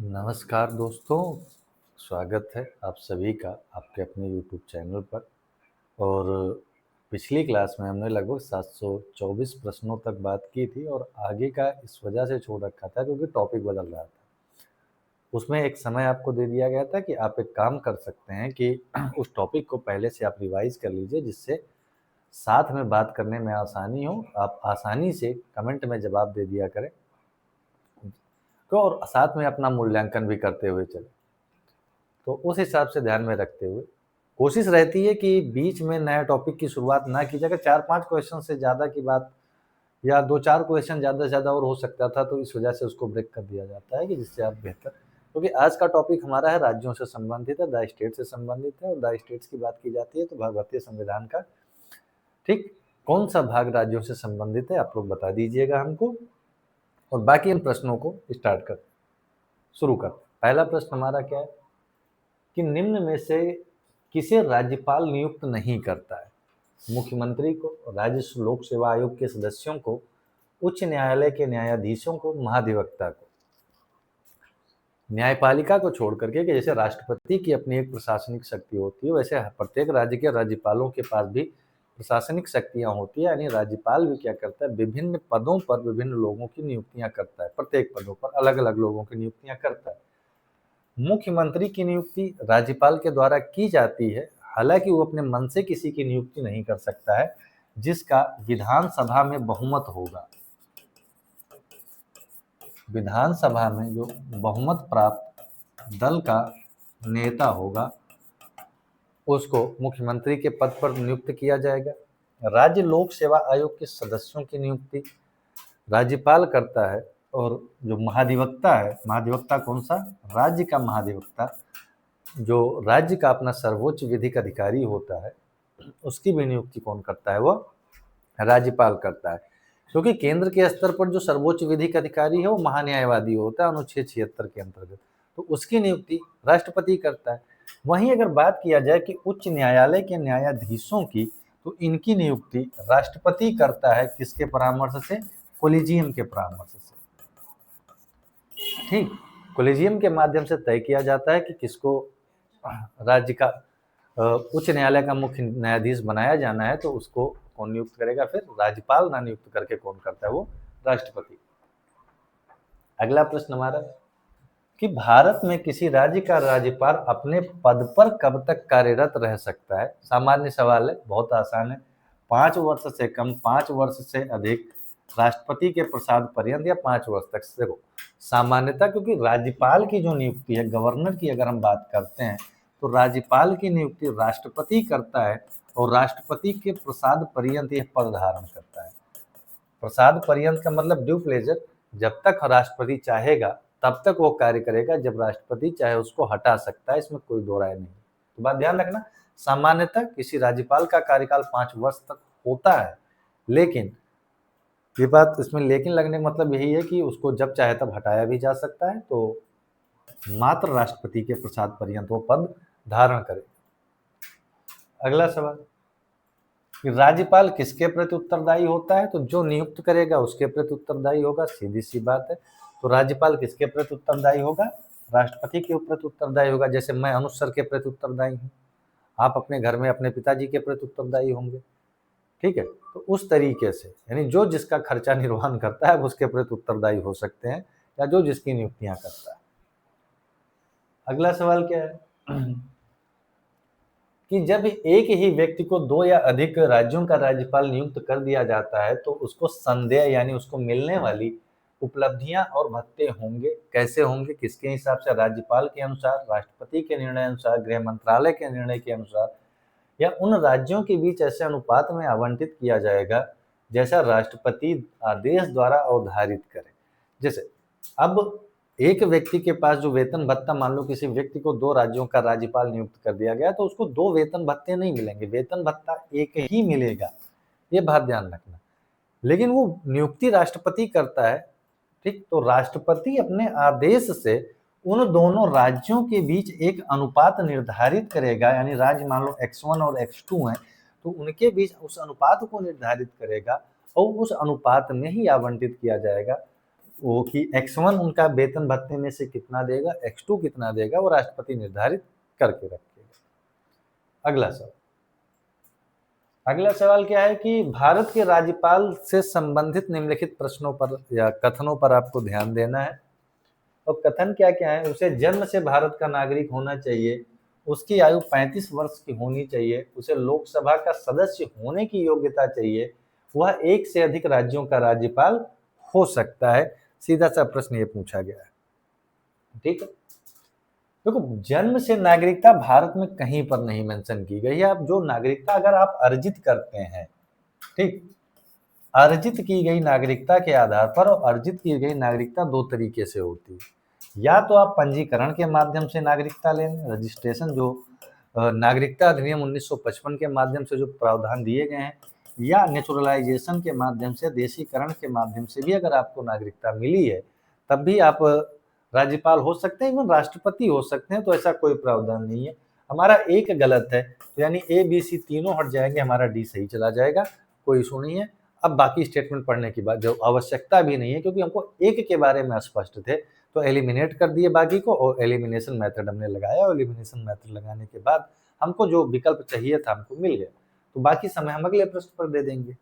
नमस्कार दोस्तों, स्वागत है आप सभी का आपके अपने यूट्यूब चैनल पर। और पिछली क्लास में हमने लगभग 724 प्रश्नों तक बात की थी और आगे का इस वजह से छोड़ रखा था क्योंकि टॉपिक बदल रहा था। उसमें एक समय आपको दे दिया गया था कि आप एक काम कर सकते हैं कि उस टॉपिक को पहले से आप रिवाइज़ कर लीजिए, जिससे साथ में बात करने में आसानी हो, आप आसानी से कमेंट में जवाब दे दिया करें और साथ में अपना मूल्यांकन भी करते हुए चलें। तो उस हिसाब से ध्यान में रखते हुए कोशिश रहती है कि बीच में नया टॉपिक की शुरुआत ना की जाए। अगर 4-5 क्वेश्चन से ज़्यादा की बात या 2-4 क्वेश्चन ज़्यादा से ज़्यादा और हो सकता था, तो इस वजह से उसको ब्रेक कर दिया जाता है कि जिससे आप बेहतर, क्योंकि आज का टॉपिक हमारा है राज्यों से संबंधित है, द स्टेट से संबंधित है। और द स्टेट्स की बात की जाती है तो भारतीय संविधान का ठीक कौन सा भाग राज्यों से संबंधित है आप लोग बता दीजिएगा हमको, और बाकी इन प्रश्नों को शुरू कर। पहला प्रश्न हमारा क्या है कि निम्न में से किसे राज्यपाल नियुक्त नहीं करता है? मुख्यमंत्री को, राज्य लोक सेवा आयोग के सदस्यों को, उच्च न्यायालय के न्यायाधीशों को, महाधिवक्ता को। न्यायपालिका को छोड़ करके, कि जैसे राष्ट्रपति की अपनी एक प्रशासनिक शक्ति होती है, वैसे प्रत्येक राज्य के राज्यपालों के पास भी प्रशासनिक शक्तियां होती है। यानी राज्यपाल भी क्या करता है, विभिन्न पदों पर विभिन्न लोगों की नियुक्तियां करता है, प्रत्येक पदों पर अलग अलग लोगों की नियुक्तियां करता है। मुख्यमंत्री की नियुक्ति राज्यपाल के द्वारा की जाती है, हालांकि वो अपने मन से किसी की नियुक्ति नहीं कर सकता है जिसका विधानसभा में बहुमत होगा। विधानसभा में जो बहुमत प्राप्त दल का नेता होगा उसको मुख्यमंत्री के पद पर नियुक्त किया जाएगा। राज्य लोक सेवा आयोग के सदस्यों की नियुक्ति राज्यपाल करता है। और जो महाधिवक्ता है, महाधिवक्ता कौन सा? राज्य का महाधिवक्ता, जो राज्य का अपना सर्वोच्च विधिक अधिकारी होता है, उसकी भी नियुक्ति कौन करता है? वो राज्यपाल करता है। क्योंकि केंद्र के स्तर पर जो सर्वोच्च विधिक अधिकारी है वो महान्यायवादी होता है अनुच्छेद 76 के अंतर्गत, तो उसकी नियुक्ति राष्ट्रपति करता है। वहीं अगर बात किया जाए कि उच्च न्यायालय के न्यायाधीशों की, तो इनकी नियुक्ति राष्ट्रपति करता है। किसके परामर्श से? कोलिजियम के परामर्श से। ठीक, कोलिजियम के माध्यम से तय किया जाता है कि किसको राज्य का उच्च न्यायालय का मुख्य न्यायाधीश बनाया जाना है, तो उसको कौन नियुक्त करेगा? फिर राज्यपाल ना नियुक्त करके कौन करता है? वो राष्ट्रपति। अगला प्रश्न हमारा कि भारत में किसी राज्य का राज्यपाल अपने पद पर कब तक कार्यरत रह सकता है? सामान्य सवाल है, बहुत आसान है। 5 वर्ष से कम, 5 वर्ष से अधिक, राष्ट्रपति के प्रसाद पर्यंत, या 5 वर्ष तक। देखो, सामान्यता, क्योंकि राज्यपाल की जो नियुक्ति है, गवर्नर की अगर हम बात करते हैं, तो राज्यपाल की नियुक्ति राष्ट्रपति करता है और राष्ट्रपति के प्रसाद पर्यंत यह पद धारण करता है। प्रसाद पर्यंत का मतलब ड्यू प्लेजर, जब तक राष्ट्रपति चाहेगा तब तक वो कार्य करेगा, जब राष्ट्रपति चाहे उसको हटा सकता है, इसमें कोई दो राय नहीं। तो बात ध्यान रखना, सामान्यतः किसी राज्यपाल का कार्यकाल 5 वर्ष तक होता है, लेकिन ये बात इसमें लेकिन लगने का मतलब यही है कि उसको जब चाहे तब हटाया भी जा सकता है, तो मात्र राष्ट्रपति के प्रसाद पर्यंत वो पद धारण करे। अगला सवाल कि राज्यपाल किसके प्रति उत्तरदायी होता है? तो जो नियुक्त करेगा उसके प्रति उत्तरदायी होगा, सीधी सी बात है। तो राज्यपाल किसके प्रति उत्तरदायी होगा? राष्ट्रपति के प्रति उत्तरदायी होगा। जैसे मैं अनुज सर के प्रति उत्तरदायी हूँ, आप अपने घर में अपने पिताजी के प्रति उत्तरदायी होंगे। ठीक है, तो उस तरीके से, यानी जो जिसका खर्चा निर्वहन करता है उसके प्रति उत्तरदायी हो सकते हैं, या जो जिसकी नियुक्तियां करता है। अगला सवाल क्या है कि जब एक ही व्यक्ति को 2 या अधिक राज्यों का राज्यपाल नियुक्त कर दिया जाता है, तो उसको संदेय, यानी उसको मिलने वाली उपलब्धियां और भत्ते होंगे। कैसे होंगे? किसके हिसाब से? राज्यपाल के अनुसार, राष्ट्रपति के निर्णय अनुसार, गृह मंत्रालय के निर्णय के अनुसार, या उन राज्यों के बीच ऐसे अनुपात में आवंटित किया जाएगा जैसा राष्ट्रपति आदेश द्वारा अवधारित करे। जैसे अब एक व्यक्ति के पास जो वेतन भत्ता, मान लो किसी व्यक्ति को 2 राज्यों का राज्यपाल नियुक्त कर दिया गया, तो उसको 2 वेतन भत्ते नहीं मिलेंगे, वेतन भत्ता एक ही मिलेगा, ये बात ध्यान रखना। लेकिन वो नियुक्ति राष्ट्रपति करता है। ठीक, तो राष्ट्रपति अपने आदेश से उन दोनों राज्यों के बीच एक अनुपात निर्धारित करेगा, यानी राज्य मान लो X1 और X2 हैं, तो उनके बीच उस अनुपात को निर्धारित करेगा और उस अनुपात में ही आवंटित किया जाएगा। वो कि x1 उनका वेतन भत्ते में से कितना देगा, x2 कितना देगा, वो राष्ट्रपति निर्धारित करके रखेगा। अगला सवाल क्या है कि भारत के राज्यपाल से संबंधित निम्नलिखित प्रश्नों पर या कथनों पर आपको ध्यान देना है। और कथन क्या क्या है, उसे जन्म से भारत का नागरिक होना चाहिए, उसकी आयु 35 वर्ष की होनी चाहिए, उसे लोकसभा का सदस्य होने की योग्यता चाहिए, वह एक से अधिक राज्यों का राज्यपाल हो सकता है। सीधा सा प्रश्न ये पूछा गया है। ठीक है, देखो जन्म से नागरिकता भारत में कहीं पर नहीं मेंशन की गई है। अब जो नागरिकता अगर आप अर्जित करते हैं, ठीक, अर्जित की गई नागरिकता के आधार पर, और अर्जित की गई नागरिकता दो तरीके से होती है। या तो आप पंजीकरण के माध्यम से नागरिकता लें, रजिस्ट्रेशन, जो नागरिकता अधिनियम 1955 के माध्यम से जो प्रावधान दिए गए हैं, या नेचुरलाइजेशन के माध्यम से, देशीकरण के माध्यम से भी अगर आपको नागरिकता मिली है तब भी आप राज्यपाल हो सकते हैं, इवन राष्ट्रपति हो सकते हैं। तो ऐसा कोई प्रावधान नहीं है। हमारा एक गलत है, तो यानी ए बी सी तीनों हट जाएंगे, हमारा डी सही चला जाएगा, कोई इशू नहीं है। अब बाकी स्टेटमेंट पढ़ने की बात जो आवश्यकता भी नहीं है, क्योंकि हमको एक के बारे में स्पष्ट थे तो एलिमिनेट कर दिए बाकी को, और एलिमिनेशन मेथड हमने लगाया, और एलिमिनेशन मेथड लगाने के बाद हमको जो विकल्प चाहिए था हमको मिल गया, तो बाकी समय हम अगले प्रश्न पर दे देंगे।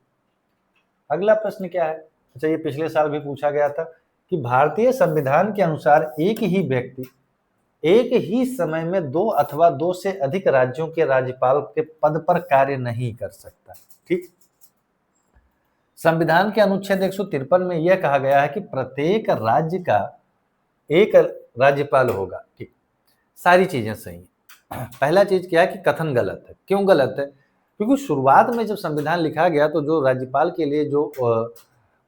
अगला प्रश्न क्या है, अच्छा ये पिछले साल भी पूछा गया था कि भारतीय संविधान के अनुसार एक ही व्यक्ति एक ही समय में दो अथवा दो से अधिक राज्यों के राज्यपाल के पद पर कार्य नहीं कर सकता। ठीक, संविधान के अनुच्छेद 153 में यह कहा गया है कि प्रत्येक राज्य का एक राज्यपाल होगा। ठीक, सारी चीजें सही हैं। पहला चीज क्या है कि कथन गलत है। क्यों गलत है? क्योंकि शुरुआत में जब संविधान लिखा गया तो जो राज्यपाल के लिए जो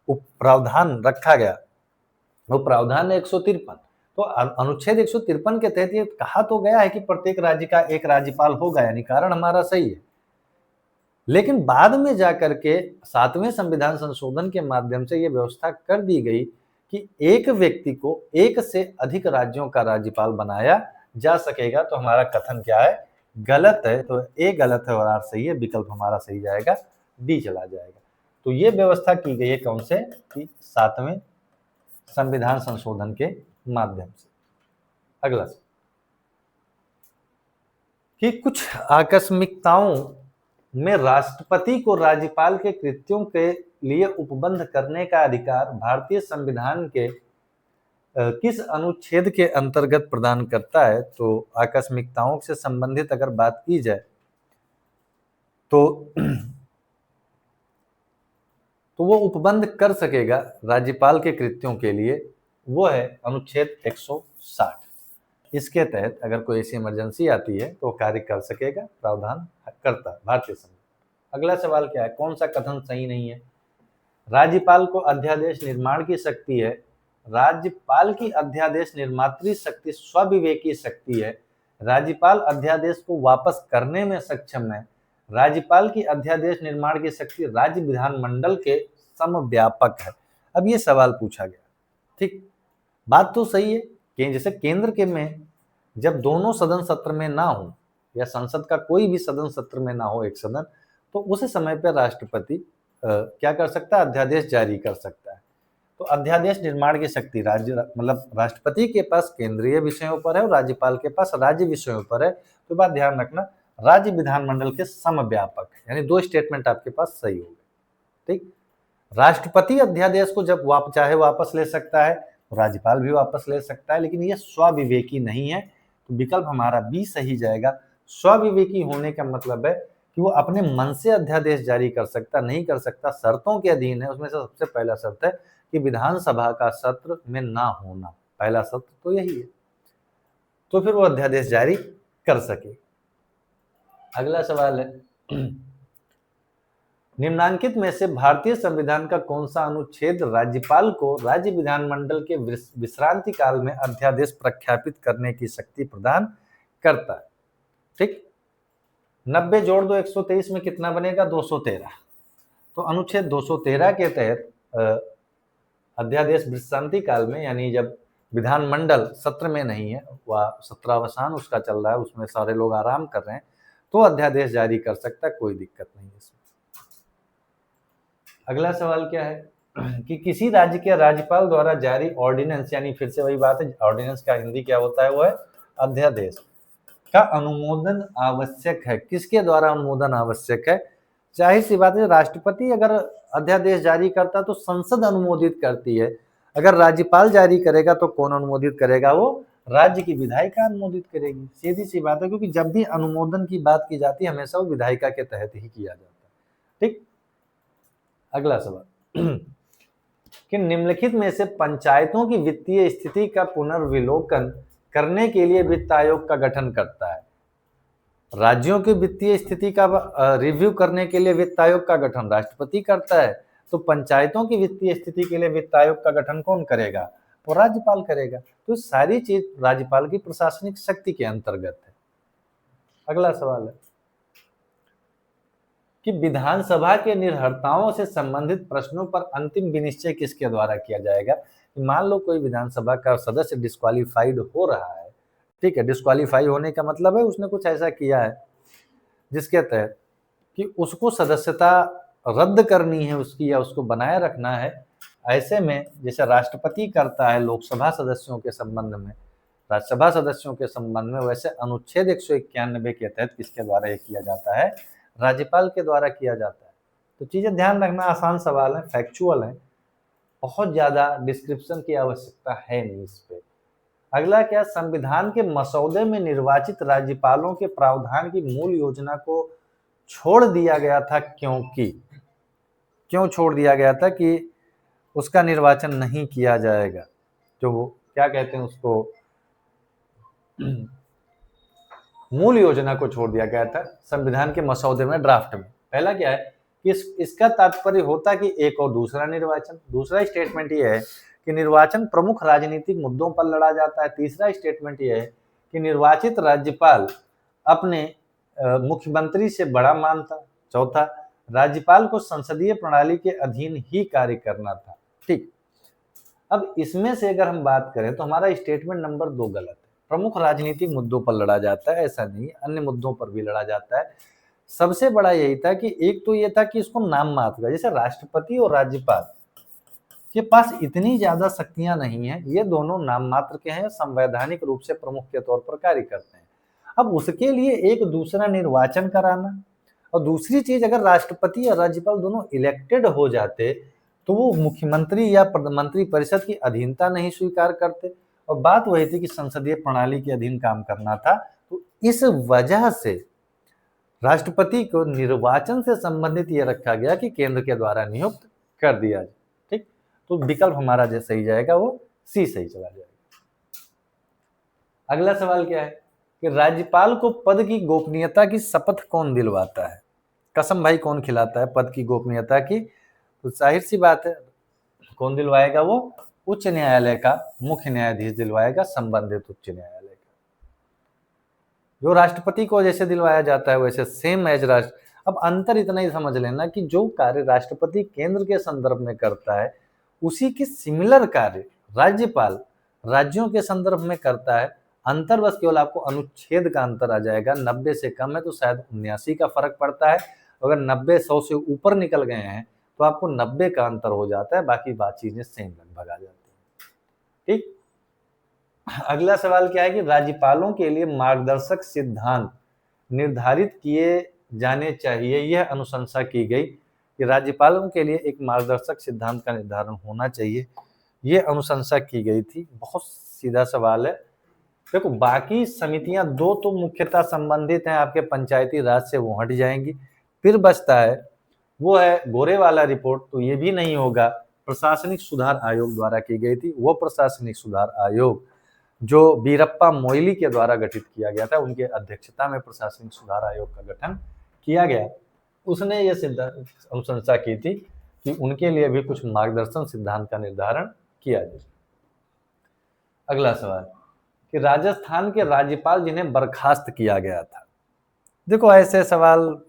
प्रावधान रखा गया वो प्रावधान है 153। तो अनुच्छेद 153 के तहत ये कहा तो गया है कि प्रत्येक राज्य का एक राज्यपाल होगा, यानी कारण हमारा सही है। लेकिन बाद में जाकर के 7वें संविधान संशोधन के माध्यम से ये व्यवस्था कर दी गई कि एक व्यक्ति को एक से अधिक राज्यों का राज्यपाल बनाया जा सकेगा। तो हमारा कथन क्या है? गलत है। तो ए गलत है और आर सही है, विकल्प हमारा सही जाएगा, डी चला जाएगा। तो ये व्यवस्था की गई है कौन से? कि 7वें संविधान संशोधन के माध्यम से। अगला कि कुछ आकस्मिकताओं में राष्ट्रपति को राज्यपाल के कृत्यों के लिए उपबंध करने का अधिकार भारतीय संविधान के किस अनुच्छेद के अंतर्गत प्रदान करता है? तो आकस्मिकताओं से संबंधित अगर बात की जाए तो वो उपबंध कर सकेगा राज्यपाल के कृत्यों के लिए, वो है अनुच्छेद 160। इसके तहत अगर कोई ऐसी इमरजेंसी आती है तो कार्य कर सकेगा, प्रावधान करता है भारतीय संविधान। अगला सवाल क्या है? कौन सा कथन सही नहीं है? राज्यपाल को अध्यादेश निर्माण की शक्ति है। राज्यपाल की अध्यादेश निर्मात्री शक्ति स्वविवेकी शक्ति है। राज्यपाल अध्यादेश को वापस करने में सक्षम है। राज्यपाल की अध्यादेश निर्माण की शक्ति राज्य विधानमंडल के समव्यापक है। अब ये सवाल पूछा गया। ठीक, बात तो सही है कि जैसे केंद्र के में जब दोनों सदन सत्र में ना हो, या संसद का कोई भी सदन सत्र में ना हो एक सदन, तो उस समय पर राष्ट्रपति क्या कर सकता है? अध्यादेश जारी कर सकता है। तो अध्यादेश निर्माण की शक्ति राज्य मतलब राष्ट्रपति के पास केंद्रीय विषयों पर है और राज्यपाल के पास राज्य विषयों पर है। तो बात ध्यान रखना, राज्य विधानमंडल के समव्यापक, यानी दो स्टेटमेंट आपके पास सही हो गए। ठीक, राष्ट्रपति अध्यादेश को जब चाहे वापस ले सकता है, तो राज्यपाल भी वापस ले सकता है, लेकिन यह स्वविवेकी नहीं है। तो विकल्प हमारा बी सही जाएगा। स्वविवेकी होने का मतलब है कि वो अपने मन से अध्यादेश जारी कर सकता, नहीं कर सकता, शर्तों के अधीन है। उसमें से सबसे पहला शर्त है कि विधानसभा का सत्र में ना होना, पहला शर्त तो यही है, तो फिर वो अध्यादेश जारी कर सके। अगला सवाल है निम्नांकित में से भारतीय संविधान का कौन सा अनुच्छेद राज्यपाल को राज्य विधानमंडल के विश्रांति काल में अध्यादेश प्रख्यापित करने की शक्ति प्रदान करता है? ठीक, 90 जोड़ दो 123 में कितना बनेगा? 213। तो अनुच्छेद 213 के तहत अध्यादेश विश्रांति काल में, यानी जब विधानमंडल सत्र में नहीं है, वह सत्रावसान उसका चल रहा है, उसमें सारे लोग आराम कर रहे हैं, तो अध्यादेश जारी कर सकता है, कोई दिक्कत नहीं है इसमें। अगला सवाल क्या है कि किसी राज्य के राज्यपाल द्वारा जारी ऑर्डिनेंस, यानी फिर से वही बात है, ऑर्डिनेंस का हिंदी क्या होता है, वो है अध्यादेश, का अनुमोदन आवश्यक है। किसके द्वारा अनुमोदन आवश्यक है? जाहिर सी बात है, राष्ट्रपति अगर अध्यादेश जारी करता तो संसद अनुमोदित करती है, अगर राज्यपाल जारी करेगा तो कौन अनुमोदित करेगा? वो राज्य की विधायिका अनुमोदित करेगी। सीधी सी बात है, क्योंकि जब भी अनुमोदन की बात की जाती है हमेशा वो विधायिका के तहत ही किया जाता है। ठीक, अगला सवाल कि निम्नलिखित में से पंचायतों की वित्तीय स्थिति का पुनर्विलोकन करने के लिए वित्त आयोग का गठन करता है। राज्यों की वित्तीय स्थिति का रिव्यू करने के लिए वित्त आयोग का गठन राष्ट्रपति करता है, तो पंचायतों की वित्तीय स्थिति के लिए वित्त आयोग का गठन कौन करेगा? वो राज्यपाल करेगा। तो सारी चीज राज्यपाल की प्रशासनिक शक्ति के अंतर्गत है। अगला सवाल है कि विधानसभा के निर्हरताओं से संबंधित प्रश्नों पर अंतिम विनिश्चय किसके द्वारा किया जाएगा? मान लो कोई विधानसभा का सदस्य डिस्क्वालीफाइड हो रहा है, ठीक है, डिस्क्वालीफाई होने का मतलब है उसने कुछ ऐसा किया है जिसके तहत कि उसको सदस्यता रद्द करनी है उसकी, या उसको बनाए रखना है। ऐसे में जैसे राष्ट्रपति करता है लोकसभा सदस्यों के संबंध में, राज्यसभा सदस्यों के संबंध में, वैसे अनुच्छेद 191 के तहत किसके द्वारा ये किया जाता है? राज्यपाल के द्वारा किया जाता है। तो चीजें ध्यान रखना, आसान सवाल है, फैक्चुअल है, बहुत ज्यादा डिस्क्रिप्शन की आवश्यकता है नहीं इस पे। अगला क्या, संविधान के मसौदे में निर्वाचित राज्यपालों के प्रावधान की मूल योजना को छोड़ दिया गया था, क्यों छोड़ दिया गया था कि उसका निर्वाचन नहीं किया जाएगा? जो वो क्या कहते हैं उसको, मूल योजना को छोड़ दिया गया था संविधान के मसौदे में, ड्राफ्ट में। पहला क्या है कि इसका तात्पर्य होता कि एक और दूसरा निर्वाचन। दूसरा स्टेटमेंट ये है कि निर्वाचन प्रमुख राजनीतिक मुद्दों पर लड़ा जाता है। तीसरा स्टेटमेंट ये है कि निर्वाचित राज्यपाल अपने मुख्यमंत्री से बड़ा मानता। चौथा, राज्यपाल को संसदीय प्रणाली के अधीन ही कार्य करना था। ठीक, अब इसमें से अगर हम बात करें तो हमारा स्टेटमेंट नंबर 2 गलत है। प्रमुख राजनीतिक मुद्दों पर लड़ा जाता है, ऐसा नहीं, अन्य मुद्दों पर भी लड़ा जाता है। सबसे बड़ा यही था कि एक तो ये था कि इसको नाम मात्र, जैसे राष्ट्रपति और राज्यपाल के पास इतनी ज्यादा शक्तियां नहीं है, ये दोनों नाम मात्र के हैं, संवैधानिक रूप से प्रमुख के तौर पर कार्य करते हैं। अब उसके लिए एक दूसरा निर्वाचन कराना, और दूसरी चीज, अगर राष्ट्रपति या राज्यपाल दोनों इलेक्टेड हो जाते तो वो मुख्यमंत्री या मंत्री परिषद की अधीनता नहीं स्वीकार करते, और बात वही थी कि संसदीय प्रणाली के अधीन काम करना था। तो इस वजह से राष्ट्रपति को निर्वाचन से संबंधित ये रखा गया कि केंद्र के द्वारा नियुक्त कर दिया जाए। ठीक, तो विकल्प हमारा जो सही जाएगा वो सी सही चला जाएगा। अगला सवाल क्या है कि राज्यपाल को पद की गोपनीयता की शपथ कौन दिलवाता है? कसम भाई कौन खिलाता है पद की गोपनीयता की? तो जाहिर सी बात है, कौन दिलवाएगा? वो उच्च न्यायालय का मुख्य न्यायाधीश दिलवाएगा, संबंधित उच्च न्यायालय का। जो राष्ट्रपति को जैसे दिलवाया जाता है वैसे सेम एज राष्ट्र। अब अंतर इतना ही समझ लेना कि जो कार्य राष्ट्रपति केंद्र के संदर्भ में करता है उसी के सिमिलर कार्य राज्यपाल राज्यों के संदर्भ में करता है। अंतर बस केवल आपको अनुच्छेद का अंतर आ जाएगा, 90 से कम है तो शायद 79 का फर्क पड़ता है, अगर 90 100 से ऊपर निकल गए हैं तो आपको 90 का अंतर हो जाता है, बाकी बात चीजें सेम लगभग आ जाती है। ठीक, अगला सवाल क्या है कि राज्यपालों के लिए मार्गदर्शक सिद्धांत निर्धारित किए जाने चाहिए। यह अनुशंसा की गई कि राज्यपालों के लिए एक मार्गदर्शक सिद्धांत का निर्धारण होना चाहिए, यह अनुशंसा की गई थी। बहुत सीधा सवाल है। देखो, बाकी समितियां दो तो मुख्यतः संबंधित हैं आपके पंचायती राज से, वो हट जाएंगी। फिर बचता है वो है गोरे वाला रिपोर्ट, तो ये भी नहीं होगा। प्रशासनिक सुधार आयोग द्वारा की गई थी, वो प्रशासनिक सुधार आयोग जो वीरप्पा मोइली के द्वारा गठित किया गया था, उनके अध्यक्षता में प्रशासनिक सुधार आयोग का गठन किया गया। उसने ये अनुशंसा की थी कि उनके लिए भी कुछ मार्गदर्शन सिद्धांत का निर्धारण किया जाए। अगला सवाल कि राजस्थान के राज्यपाल जिन्हें बर्खास्त किया गया था। देखो, ऐसे सवाल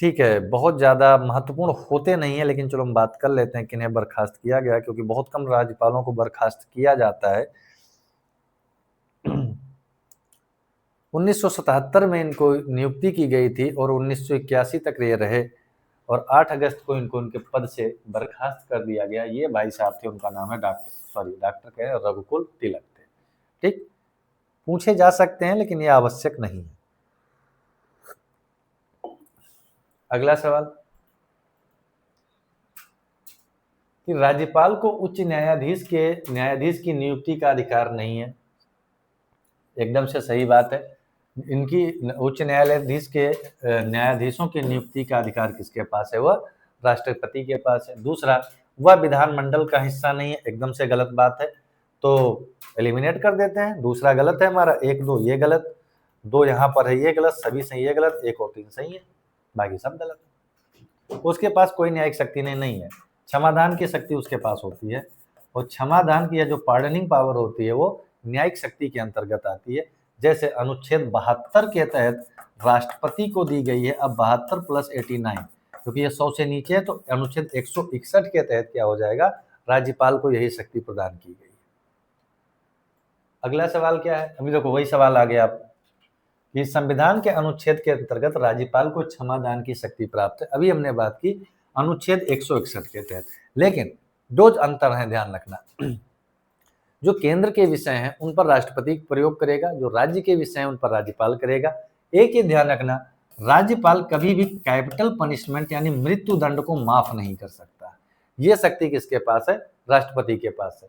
ठीक है बहुत ज्यादा महत्वपूर्ण होते नहीं है, लेकिन चलो हम बात कर लेते हैं किन्हें बर्खास्त किया गया, क्योंकि बहुत कम राज्यपालों को बर्खास्त किया जाता है। 1977 में इनको नियुक्ति की गई थी और 1981 तक ये रहे। और 8 अगस्त को इनको उनके पद से बर्खास्त कर दिया गया। ये भाई साहब थे, उनका नाम है डॉक्टर कह रघुकुल तिलक थे। ठीक, पूछे जा सकते हैं लेकिन ये आवश्यक नहीं है। अगला सवाल कि राज्यपाल को उच्च न्यायाधीश की नियुक्ति का अधिकार नहीं है। एकदम से सही बात है। इनकी उच्च न्यायाधीश के न्यायाधीशों की नियुक्ति का अधिकार किसके पास है? वह राष्ट्रपति के पास है। दूसरा, वह विधानमंडल का हिस्सा नहीं है। एकदम से गलत बात है, तो एलिमिनेट कर देते हैं। दूसरा गलत है हमारा, 1 2 ये गलत, 2 यहाँ पर है ये गलत, सभी सही है गलत, 1 और 3 सही है, बाकी सब गलत है। उसके पास कोई न्यायिक शक्ति नहीं है। क्षमादान की शक्ति उसके पास होती है, और क्षमादान की जो पार्डनिंग पावर होती है वो न्यायिक शक्ति के अंतर्गत आती है। जैसे अनुच्छेद 72 के तहत राष्ट्रपति को दी गई है। अब 72 + 89, क्योंकि ये 100 से नीचे है, तो अनुच्छेद 161 के तहत क्या हो जाएगा? राज्यपाल को यही शक्ति प्रदान की गई है। अगला सवाल क्या है? अभी देखो वही सवाल आ गया आप कि संविधान के अनुच्छेद के अंतर्गत राज्यपाल को क्षमादान की शक्ति प्राप्त है। अभी हमने बात की अनुच्छेद 161 के तहत, लेकिन दो अंतर है, ध्यान रखना। जो केंद्र के विषय हैं उन पर राष्ट्रपति प्रयोग करेगा, जो राज्य के विषय हैं उन पर राज्यपाल करेगा। एक ही ध्यान रखना, राज्यपाल कभी भी कैपिटल पनिशमेंट यानी मृत्यु दंड को माफ नहीं कर सकता। ये शक्ति किसके पास है? राष्ट्रपति के पास है।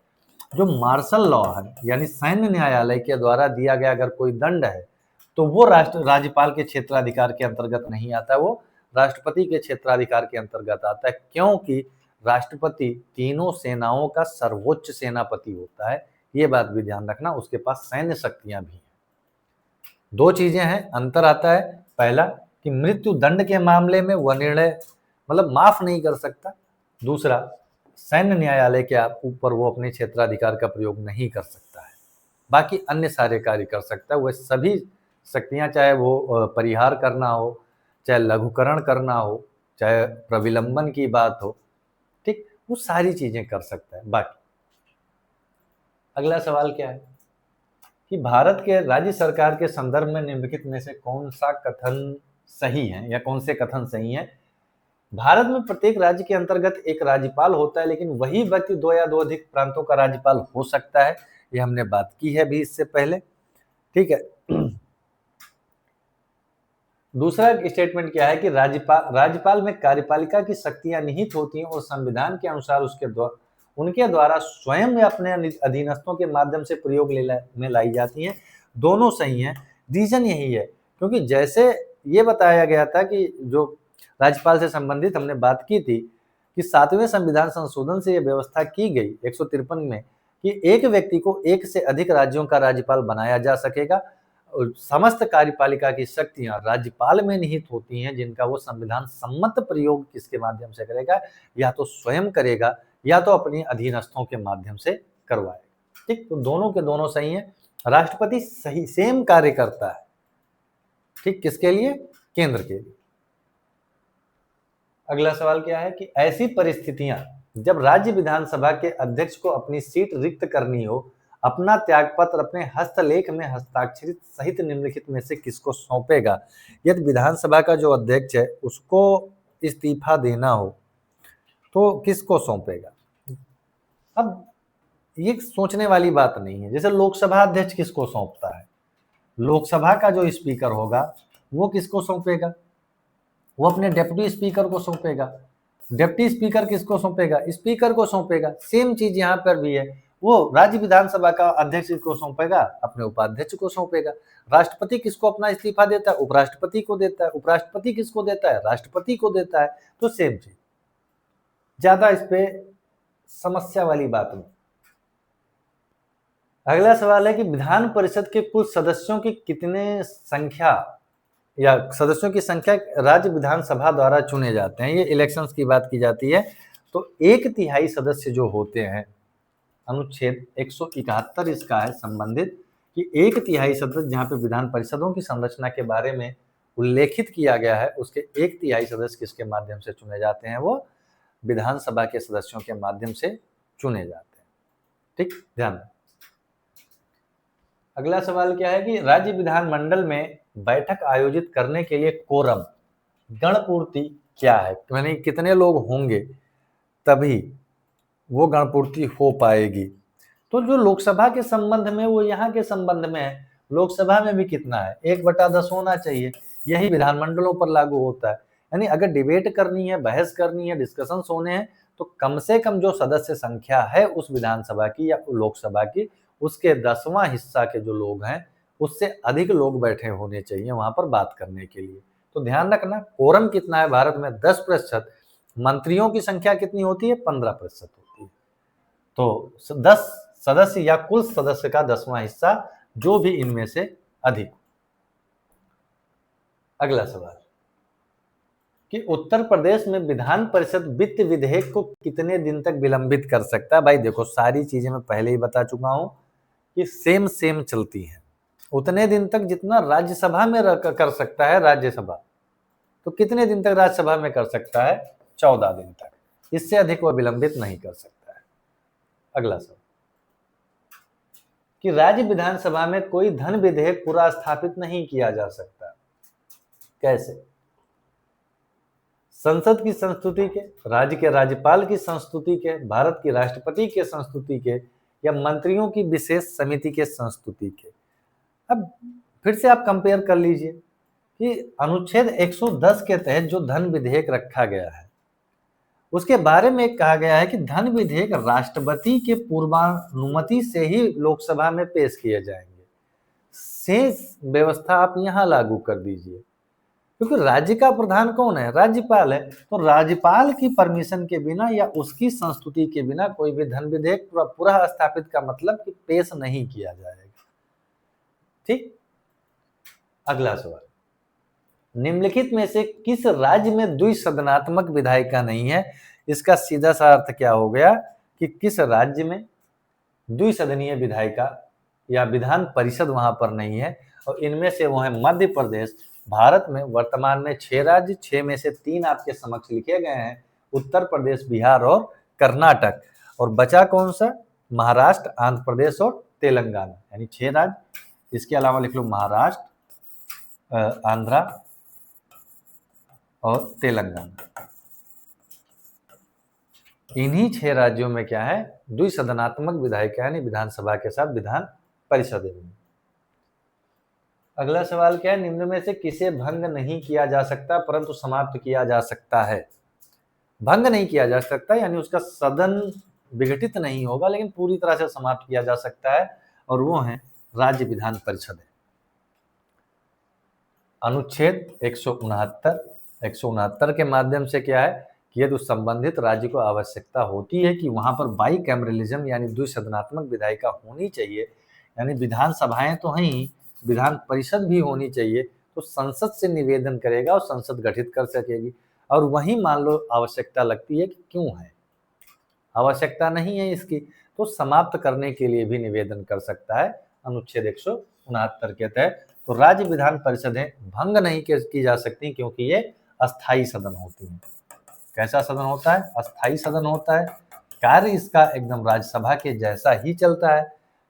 जो मार्शल लॉ है यानी सैन्य न्यायालय के द्वारा दिया गया अगर कोई दंड है तो वो राज्यपाल के क्षेत्राधिकार के अंतर्गत नहीं आता, वो राष्ट्रपति के क्षेत्राधिकार के अंतर्गत आता है, क्योंकि राष्ट्रपति तीनों सेनाओं का सर्वोच्च सेनापति होता है। ये बात भी ध्यान रखना, उसके पास सैन्य शक्तियां भी हैं। दो चीजें हैं, अंतर आता है। पहला कि मृत्यु दंड के मामले में वह निर्णय मतलब माफ नहीं कर सकता। दूसरा, सैन्य न्यायालय के ऊपर वो अपने क्षेत्राधिकार का प्रयोग नहीं कर सकता है, बाकी अन्य सारे कार्य कर सकता है। वह सभी शक्तियां, चाहे वो परिहार करना हो, चाहे लघुकरण करना हो, चाहे प्रविलंबन की बात हो, ठीक, वो सारी चीजें कर सकता है। बाकी अगला सवाल क्या है कि भारत के राज्य सरकार के संदर्भ में निम्नलिखित में से कौन सा कथन सही है या कौन से कथन सही हैं? भारत में प्रत्येक राज्य के अंतर्गत एक राज्यपाल होता है, लेकिन वही व्यक्ति 2 या 2 अधिक प्रांतों का राज्यपाल हो सकता है। ये हमने बात की है भी इससे पहले, ठीक है। दूसरा स्टेटमेंट क्या है कि राज्यपाल में कार्यपालिका की शक्तियां निहित होती हैं और संविधान के अनुसार उनके द्वारा स्वयं या अपने अधीनस्थों के माध्यम से प्रयोग में लाई जाती हैं। दोनों सही हैं। रीजन यही है क्योंकि जैसे ये बताया गया था कि जो राज्यपाल से संबंधित हमने बात की थी कि 7वें संविधान संशोधन से यह व्यवस्था की गई 153 में कि एक व्यक्ति को एक से अधिक राज्यों का राज्यपाल बनाया जा सकेगा। समस्त कार्यपालिका की शक्तियां राज्यपाल में निहित होती हैं, जिनका वो संविधान सम्मत प्रयोग किसके माध्यम से करेगा? या तो स्वयं करेगा या तो अपने अधीनस्थों के माध्यम से करवाएगा। ठीक, तो दोनों के दोनों सही हैं। राष्ट्रपति सही सेम कार्य करता है, ठीक, किसके लिए? केंद्र के लिए। अगला सवाल क्या है कि ऐसी परिस्थितियां जब राज्य विधानसभा के अध्यक्ष को अपनी सीट रिक्त करनी हो, अपना त्यागपत्र अपने हस्तलेख में हस्ताक्षरित सहित निम्नलिखित में से किसको सौंपेगा? यदि विधानसभा का जो अध्यक्ष है उसको इस्तीफा देना हो तो किसको सौंपेगा? अब ये सोचने वाली बात नहीं है। जैसे लोकसभा अध्यक्ष किसको सौंपता है? लोकसभा का जो स्पीकर होगा वो किसको सौंपेगा? वो अपने डेप्यूटी स्पीकर को सौंपेगा। डिप्टी स्पीकर किसको सौंपेगा? स्पीकर को सौंपेगा। सेम चीज यहाँ पर भी है, वो राज्य विधानसभा का अध्यक्ष को सौंपेगा, अपने उपाध्यक्ष को सौंपेगा। राष्ट्रपति किसको अपना इस्तीफा देता है? उपराष्ट्रपति को देता है। उपराष्ट्रपति किसको देता है? राष्ट्रपति को देता है। तो सेम चीज, ज्यादा इस पे समस्या वाली बात नहीं। अगला सवाल है कि विधान परिषद के कुल सदस्यों की कितने संख्या या सदस्यों की संख्या राज्य विधानसभा द्वारा चुने जाते हैं? ये इलेक्शंस की बात की जाती है। तो 1/3 सदस्य जो होते हैं, अनुच्छेद 171 इसका है संबंधित कि 1/3 सदस्य, जहाँ पे विधान परिषदों की संरचना के बारे में उल्लेखित किया गया है, उसके 1/3 सदस्य किसके माध्यम से चुने जाते हैं? वो विधानसभा के सदस्यों के माध्यम से चुने जाते हैं। ठीक, ध्यान। अगला सवाल क्या है कि राज्य विधानमंडल में बैठक आयोजित करने के लिए कोरम, गणपूर्ति क्या है, यानी कितने लोग होंगे तभी वो गणपूर्ति हो पाएगी। तो जो लोकसभा के संबंध में वो यहाँ के संबंध में है, लोकसभा में भी कितना है, 1/10 होना चाहिए। यही विधानमंडलों पर लागू होता है। यानी अगर डिबेट करनी है, बहस करनी है, डिस्कशंस होने हैं, तो कम से कम जो सदस्य संख्या है उस विधानसभा की या लोकसभा की, उसके 10वां हिस्सा के जो लोग हैं उससे अधिक लोग बैठे होने चाहिए वहां पर बात करने के लिए। तो ध्यान रखना, कोरम कितना है भारत में, 10%। मंत्रियों की संख्या कितनी होती है, 15% होती है। तो 10 सदस्य या कुल सदस्य का 10वां हिस्सा, जो भी इनमें से अधिक। अगला सवाल कि उत्तर प्रदेश में विधान परिषद वित्त विधेयक को कितने दिन तक विलंबित कर सकता है। भाई देखो, सारी चीजें मैं पहले ही बता चुका हूं कि सेम चलती हैं। उतने दिन तक जितना राज्यसभा में कर सकता है राज्यसभा, तो कितने दिन तक राज्यसभा में कर सकता है, 14 दिन तक। इससे अधिक वह विलंबित नहीं कर सकता है। अगला सवाल कि राज्य विधानसभा में कोई धन विधेयक पूरा स्थापित नहीं किया जा सकता। कैसे? संसद की संस्तुति के, राज्य के राज्यपाल की संस्तुति के, भारत की राष्ट्रपति के संस्तुति के, या मंत्रियों की विशेष समिति के संस्तुति के। अब फिर से आप कंपेयर कर लीजिए कि अनुच्छेद 110 के तहत जो धन विधेयक रखा गया है उसके बारे में कहा गया है कि धन विधेयक राष्ट्रपति के पूर्वानुमति से ही लोकसभा में पेश किए जाएंगे। शेष व्यवस्था आप यहां लागू कर दीजिए, क्योंकि राज्य का प्रधान कौन है, राज्यपाल है। तो राज्यपाल की परमिशन के बिना या उसकी संस्तुति के बिना कोई भी धन विधेयक पूरा स्थापित का मतलब कि पेश नहीं किया जाएगा। ठीक। अगला सवाल, निम्नलिखित में से किस राज्य में द्विसदनात्मक विधायिका नहीं है। इसका सीधा सा अर्थ क्या हो गया कि किस राज्य में द्विसदनीय विधायिका या विधान परिषद वहां पर नहीं है। और इनमें से वो है मध्य प्रदेश। भारत में वर्तमान में 6 राज्य, 6 में से 3 आपके समक्ष लिखे गए हैं, उत्तर प्रदेश, बिहार और कर्नाटक। और बचा कौन सा, महाराष्ट्र, आंध्र प्रदेश और तेलंगाना, यानी 6 राज्य। इसके अलावा लिख लो महाराष्ट्र, आंध्रा और तेलंगाना। इन्हीं 6 राज्यों में क्या है, द्विसदनात्मक विधायिका यानी विधानसभा के साथ विधान परिषद है। अगला सवाल क्या है, निम्न में से किसे भंग नहीं किया जा सकता परंतु समाप्त किया जा सकता है। भंग नहीं किया जा सकता यानी उसका सदन विघटित नहीं होगा, लेकिन पूरी तरह से समाप्त किया जा सकता है, और वो है राज्य विधान परिषद है। अनुच्छेद 169 के माध्यम से क्या है कि यदि उस संबंधित राज्य को आवश्यकता होती है कि वहां पर बाई कैमरलिज्म यानी द्विसदनात्मक विधायिका होनी चाहिए, यानी विधानसभाएं तो हैं ही, विधान परिषद भी होनी चाहिए, तो संसद से निवेदन करेगा और संसद गठित कर सकेगी। और वहीं मान लो आवश्यकता लगती है कि क्यों है, आवश्यकता नहीं है इसकी, तो समाप्त करने के लिए भी निवेदन कर सकता है अनुच्छेद 169 के तहत। तो राज्य विधान परिषदें भंग नहीं की जा सकती, क्योंकि ये अस्थायी सदन होती हैं। कैसा सदन होता है, अस्थायी सदन होता है। कार्य इसका एकदम राज्यसभा के जैसा ही चलता है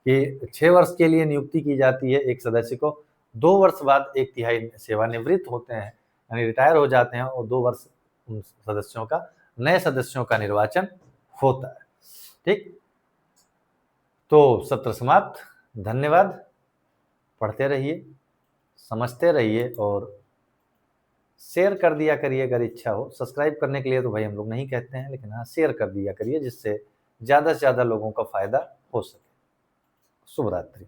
कि 6 वर्ष के लिए नियुक्ति की जाती है एक सदस्य को, 2 वर्ष बाद 1/3 सेवानिवृत्त होते हैं यानी रिटायर हो जाते हैं, और 2 वर्ष उन सदस्यों का, नए सदस्यों का निर्वाचन होता है। ठीक, तो सत्र समाप्त। धन्यवाद। पढ़ते रहिए, समझते रहिए और शेयर कर दिया करिए अगर इच्छा हो। सब्सक्राइब करने के लिए तो भाई हम लोग नहीं कहते हैं, लेकिन हाँ शेयर कर दिया करिए जिससे ज़्यादा से ज़्यादा लोगों का फायदा हो सके। शुभ रात्रि।